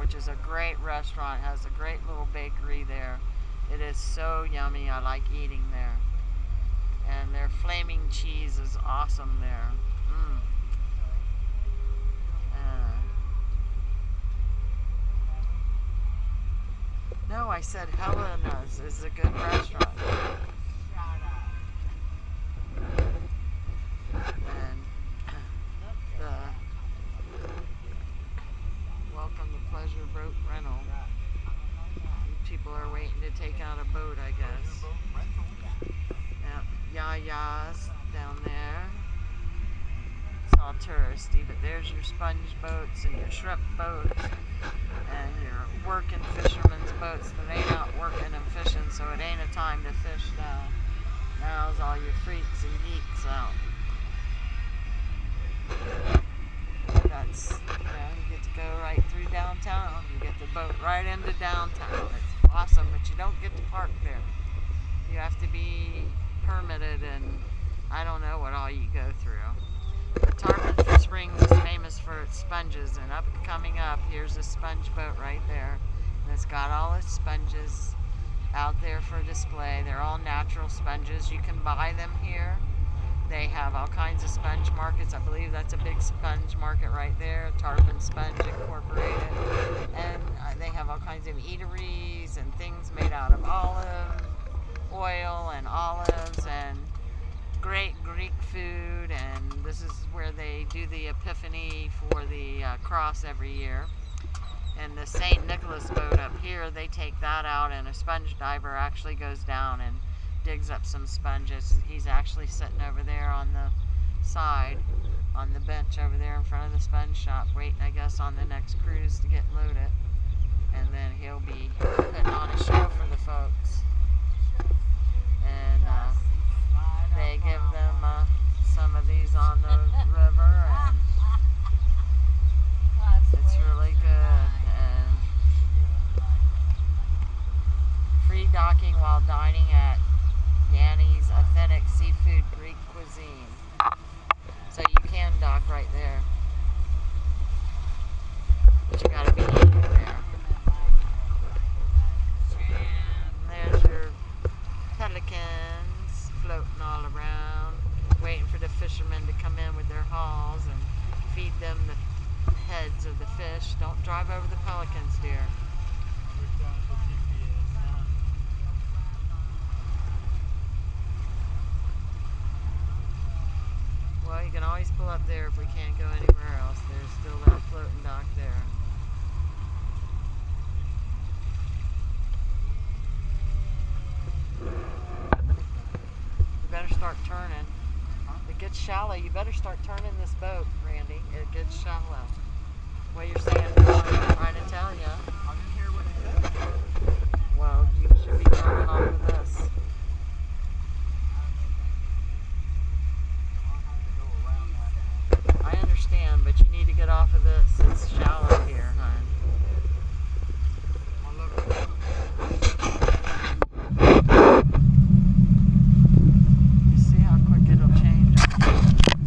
which is a great restaurant. It has a great little bakery there. It is so yummy. I like eating there. And their flaming cheese is awesome there. No, I said Helena's is a good restaurant. And the Welcome to Pleasure Boat Rental. People are waiting to take out a boat, I guess. Yaya's down there. It's all touristy, but there's your sponge boats and your shrimp boats and your working fishermen's boats that ain't out working and fishing, so it ain't a time to fish now. Now's all your freaks and geeks out. That's, you get to go right through downtown. You get the boat right into downtown. It's awesome, but you don't get to park there. You have to be permitted, and I don't know what all you go through. But Tarpon Springs is famous for its sponges, and coming up, here's a sponge boat right there. And it's got all its sponges out there for display. They're all natural sponges. You can buy them here. They have all kinds of sponge markets. I believe that's a big sponge market right there, Tarpon Sponge Incorporated. And they have all kinds of eateries and things made out of olive oil and olives and great Greek food. And this is where they do the Epiphany for the cross every year. And the St. Nicholas boat up here, they take that out, and a sponge diver actually goes down and digs up some sponges. He's actually sitting over there on the side, on the bench over there in front of the sponge shop, waiting, I guess, on the next cruise to get loaded. And then he'll be putting on a show for the folks. And they give them some of these on the river, and it's really good. And free docking while dining at Yanni's Authentic Seafood Greek Cuisine. So you can dock right there, but you gotta be eating there. And there's your pelicans floating all around, waiting for the fishermen to come in with their hauls and feed them the heads of the fish. Don't drive over the pelicans, dear. Well, you can always pull up there if we can't go anywhere else. There's still that floating dock there. You better start turning. It gets shallow. You better start turning this boat, Randy. It gets shallow. What you're saying, I'm trying to tell you.